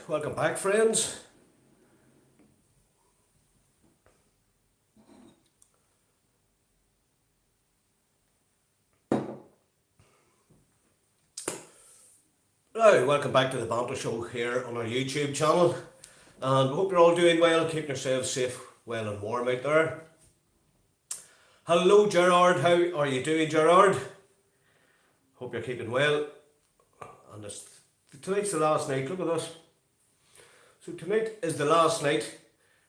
welcome back, friends. Right, welcome back to the Banter Show here on our YouTube channel. And hope you're all doing well, keeping yourselves safe, well and warm out there. Hello Gerard, how are you doing, Gerard? Hope you're keeping well. And tonight's the last night, look at this. So tonight is the last night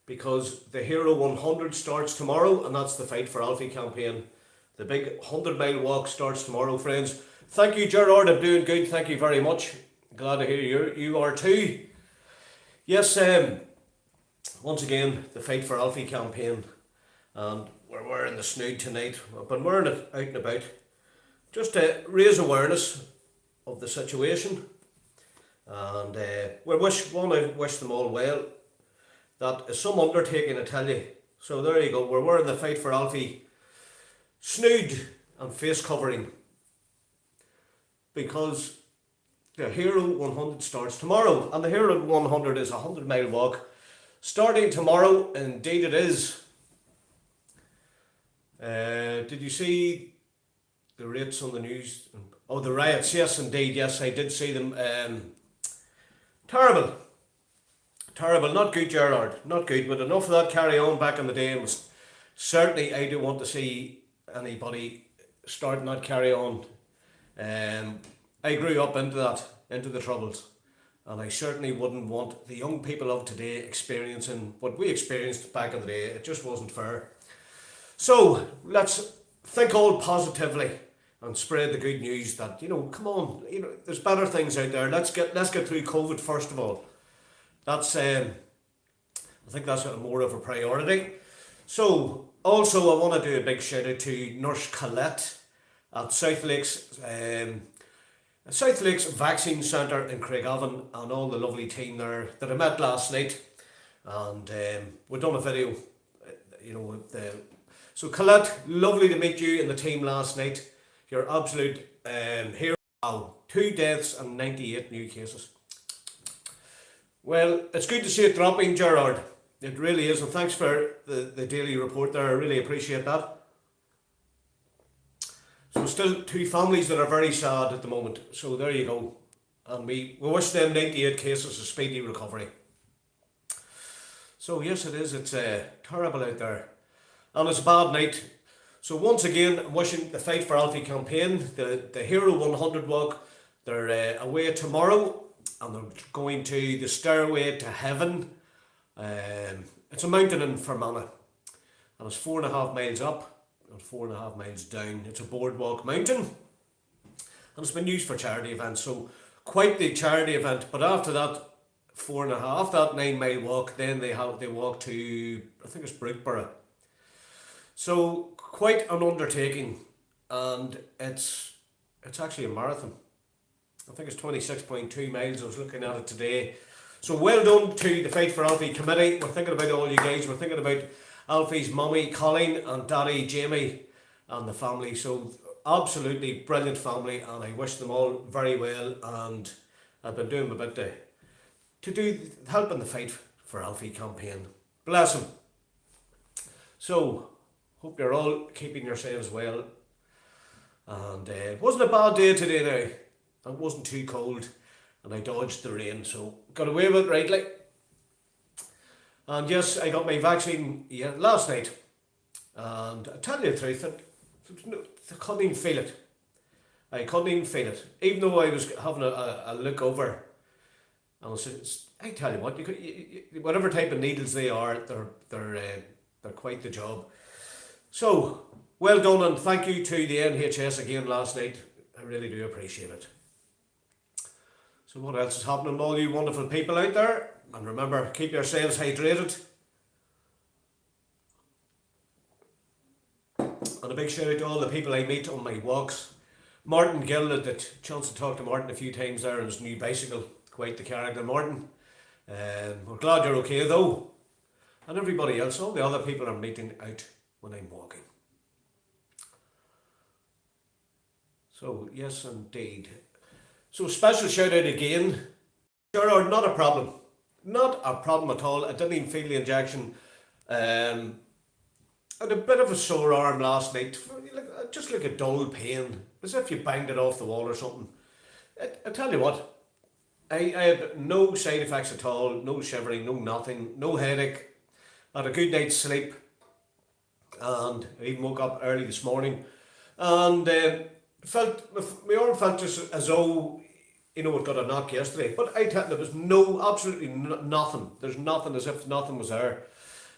because the Hero 100 starts tomorrow, and that's the Fight for Alfie campaign. The big 100-mile walk starts tomorrow, friends. Thank you, Gerard, I'm doing good, thank you very much. Glad to hear you are too. Yes, once again, the Fight for Alfie campaign, and we're wearing the snood tonight. I've been wearing it out and about just to raise awareness of the situation, and we want to wish them all well. That is some undertaking, I tell you. So there you go, we're wearing the Fight for Alfie snood and face covering because the Hero 100 starts tomorrow, and the Hero 100 is a 100-mile walk starting tomorrow. Indeed it is. Did you see the rates on the news? Oh, the riots, yes indeed, yes, I did see them. Terrible, not good, Gerard, not good, but enough of that carry on back in the day. It was certainly, I don't want to see anybody starting that carry on. I grew up into the Troubles, and I certainly wouldn't want the young people of today experiencing what we experienced back in the day. It just wasn't fair. So let's think all positively and spread the good news that, come on, there's better things out there. Let's get through COVID first of all. That's I think that's more of a priority. So also I want to do a big shout out to Nurse Colette at South Lakes Vaccine Centre in Craigavon, and all the lovely team there that I met last night, and we've done a video, so Colette, lovely to meet you and the team last night. You're absolute hero. Wow, 2 deaths and 98 new cases. Well, it's good to see it dropping, Gerard. It really is, and thanks for the daily report there. I really appreciate that. So still 2 families that are very sad at the moment. So there you go. And we wish them 98 cases a speedy recovery. So yes, it is. It's terrible out there. And it's a bad night. So once again, I'm wishing the Fight for Alfie campaign, the Hero 100 walk, they're away tomorrow, and they're going to the Stairway to Heaven. It's a mountain in Fermanagh, and it's 4.5 miles up and 4.5 miles down. It's a boardwalk mountain, and it's been used for charity events, so quite the charity event. But after that 4.5, that 9-mile walk, then they walk to, I think it's Brookborough. So quite an undertaking, and it's actually a marathon. I think it's 26.2 miles. I was looking at it today. So well done to the Fight for Alfie committee. We're thinking about all you guys. We're thinking about Alfie's mummy Colleen and daddy Jamie and the family. So absolutely brilliant family, and I wish them all very well. And I've been doing my bit to do helping the Fight for Alfie campaign. Bless him. So hope you're all keeping yourselves well. And it wasn't a bad day today now. It wasn't too cold, and I dodged the rain, so got away with it rightly. And yes, I got my vaccine last night, and I tell you the truth, I couldn't even feel it. I couldn't even feel it, even though I was having a look over. And I tell you what, whatever type of needles they are, they're quite the job. So well done, and thank you to the NHS again last night. I really do appreciate it. So what else is happening, all you wonderful people out there? And remember, keep yourselves hydrated. And a big shout out to all the people I meet on my walks. Martin Gill, had the chance to talk to Martin a few times there on his new bicycle. Quite the character, Martin. We're glad you're okay though. And everybody else, all the other people I'm meeting out when I'm walking. So yes indeed. So special shout out again. Gerard, not a problem. Not a problem at all. I didn't even feel the injection. Um, I had a bit of a sore arm last night, just like a dull pain, as if you banged it off the wall or something. I tell you what, I had no side effects at all, no shivering, no nothing, no headache. I had a good night's sleep, and I even woke up early this morning, and felt my arm felt just as though it got a knock yesterday. But I tell you, there was absolutely nothing. There's nothing, as if nothing was there,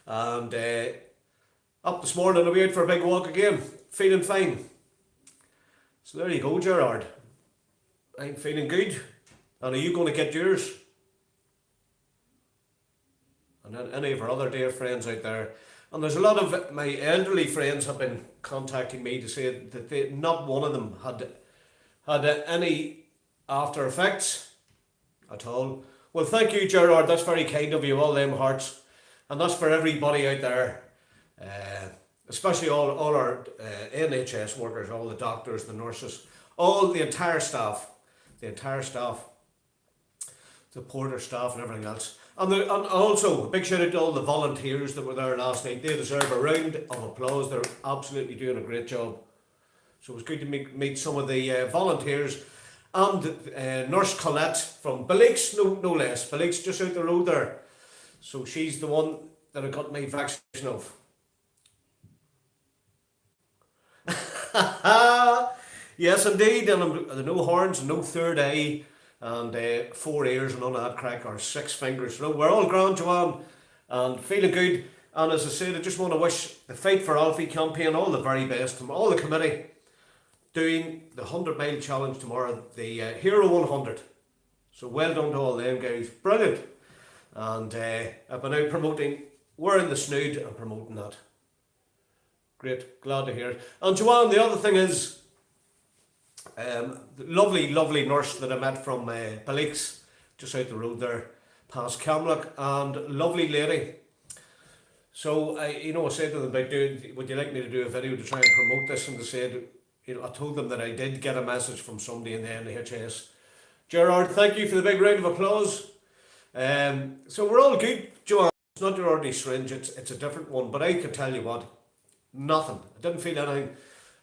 and up this morning I'll be out for a big walk again, feeling fine. So there you go, Gerard. I'm feeling good. And are you going to get yours? And then any of our other dear friends out there. And there's a lot of my elderly friends have been contacting me to say that not one of them had any after effects at all. Well, thank you, Gerard. That's very kind of you, all them hearts. And that's for everybody out there. Especially all our NHS workers, all the doctors, the nurses, the entire staff, the porter staff and everything else. And also, a big shout out to all the volunteers that were there last night. They deserve a round of applause. They're absolutely doing a great job. So it was good to meet some of the volunteers. And Nurse Colette from Billix, no less. Billix, just out the road there. So she's the one that I got my vaccination of. Yes, indeed. And no horns, no third eye, and 4 ears and none of that crack, or 6 fingers. So we're all grand, Joanne, and feeling good. And as I said, I just want to wish the Fight for Alfie campaign all the very best from all the committee doing the 100-mile challenge tomorrow, the Hero 100. So well done to all them guys. Brilliant. And I've been out promoting, wearing the snood and promoting that. Great, glad to hear it. And Joanne, the other thing is, the lovely nurse that I met from Billix, just out the road there, past Camlock, and lovely lady. So I said to them about would you like me to do a video to try and promote this, and they said, I told them that I did get a message from somebody in the NHS. Gerard, thank you for the big round of applause. So we're all good, Joanne. It's not your ordinary syringe, it's a different one, but I can tell you what, nothing. I didn't feel anything.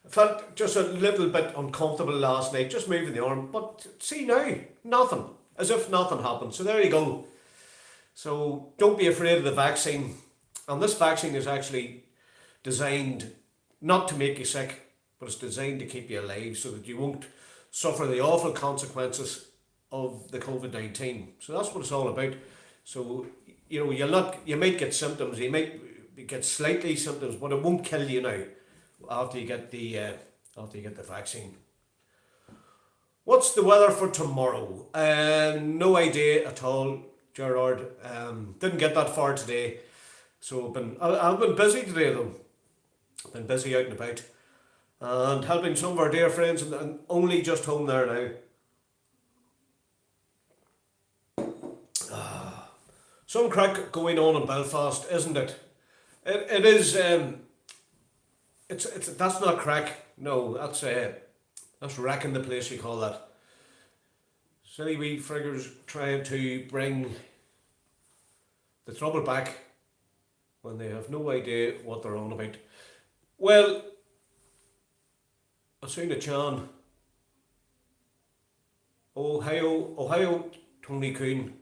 I felt just a little bit uncomfortable last night, just moving the arm, but see now, nothing, as if nothing happened. So there you go. So don't be afraid of the vaccine. And this vaccine is actually designed not to make you sick, but it's designed to keep you alive so that you won't suffer the awful consequences of the COVID-19. So that's what it's all about. So, you might get symptoms, you might get slightly symptoms, but it won't kill you now after you get the vaccine. What's the weather for tomorrow? No idea at all, Gerard. Didn't get that far today. So I've been busy today though. I've been busy out and about and helping some of our dear friends, and only just home there now. Some crack going on in Belfast, isn't it? It is. It's that's not crack. No, that's wrecking the place. We call that. Silly wee friggers trying to bring the trouble back when they have no idea what they're on about. Well, Asuna Chan. Ohio, Tony Coon.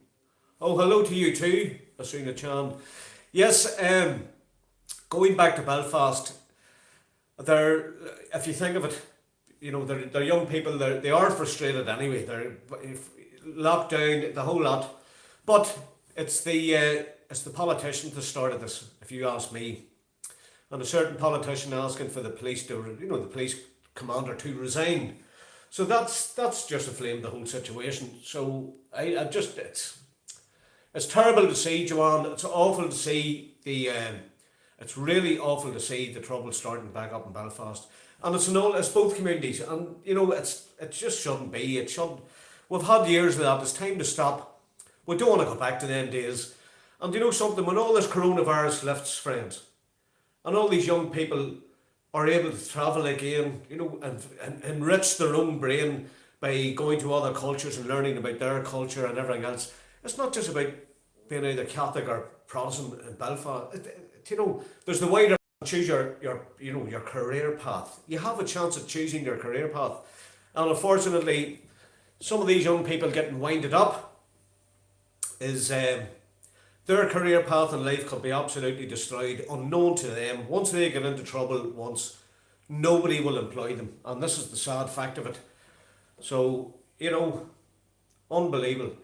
Oh, hello to you too, Asuna Chan. Yes, going back to Belfast, if you think of it, they're young people, they are frustrated anyway, they're locked down, the whole lot. But it's the politicians that started this, if you ask me. And a certain politician asking for the police the police commander to resign. So that's just inflamed the whole situation. So it's terrible to see, Joanne. It's awful to see it's really awful to see the trouble starting back up in Belfast. And it's both communities, and it just shouldn't be. It shouldn't. We've had years of that. It's time to stop. We don't want to go back to them days. And you know something, when all this coronavirus lifts, friends, and all these young people are able to travel again, and enrich their own brain by going to other cultures and learning about their culture and everything else. It's not just about being either Catholic or Protestant in Belfast. You know, there's the way to choose your career path. You have a chance at choosing your career path, and unfortunately, some of these young people getting winded up is their career path in life could be absolutely destroyed, unknown to them. Once they get into trouble, nobody will employ them, and this is the sad fact of it. So, you know, unbelievable.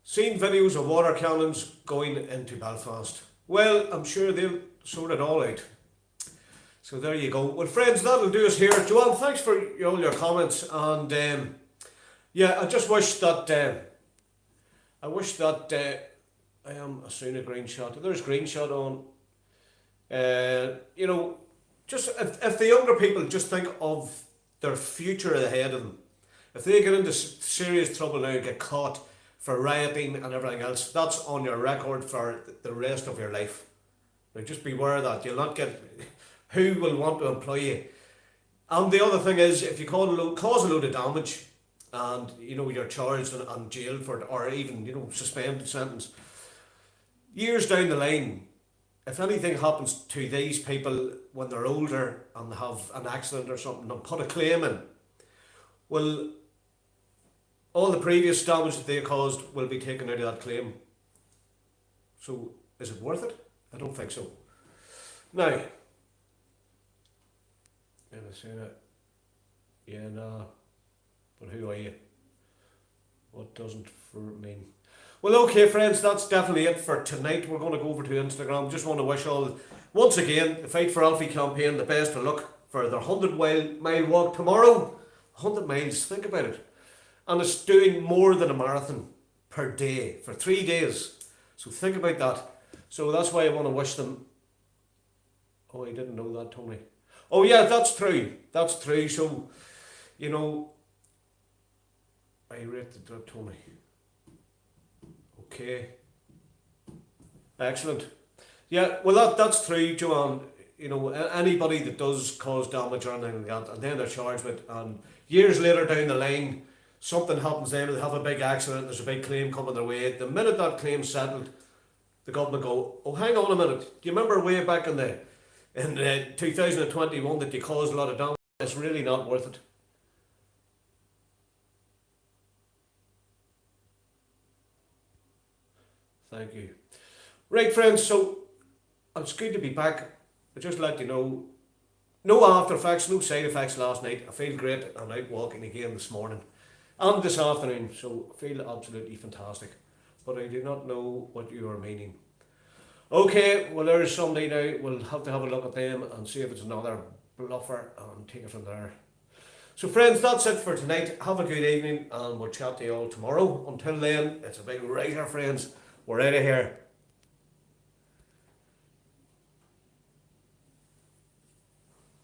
Seen videos of water cannons going into Belfast. Well, I'm sure they'll sort it all out. So there you go. Well, friends, that'll do us here. Joanne, thanks for all your comments, and yeah, I just wish that I am a sooner green shot. There's green shot on. You know, just if the younger people just think of their future ahead of them, if they get into serious trouble now, get caught for rioting and everything else, that's on your record for the rest of your life. Now just beware of that. You'll not get who will want to employ you. And the other thing is, if you cause a load of damage, and you know you're charged and jailed for it, or even suspended sentence, years down the line, if anything happens to these people when they're older and they have an accident or something and put a claim in, well, all the previous damage that they caused will be taken out of that claim. So is it worth it? I don't think so. Now, yeah, no. But who are you? What doesn't for mean? Well, okay, friends, that's definitely it for tonight. We're going to go over to Instagram. Just want to wish all, once again, the Fight for Alfie campaign the best of luck for their 100-mile walk tomorrow. 100 miles, think about it. And it's doing more than a marathon per day for 3 days. So think about that. So that's why I want to wish them. Oh, I didn't know that, Tony. Oh yeah, that's true. That's true. So, you know, I rated that, Tony. Okay. Excellent. Yeah, well that's true, Joanne. You know, anybody that does cause damage or anything like that, and then they're charged with, and years later down the line, something happens to them, they have a big accident, there's a big claim coming their way. The minute that claim's settled, the government go, oh, hang on a minute. Do you remember way back in 2021 that you caused a lot of damage? It's really not worth it. Thank you. Right, friends, so it's good to be back. I just let you know, no after effects, no side effects last night. I feel great. I'm out walking again this morning and this afternoon, so I feel absolutely fantastic. But I do not know what you are meaning. Okay, well, there's somebody now. We'll have to have a look at them and see if it's another bluffer and take it from there. So friends, that's it for tonight. Have a good evening and we'll chat to you all tomorrow. Until then, it's a big writer, friends. We're out of here.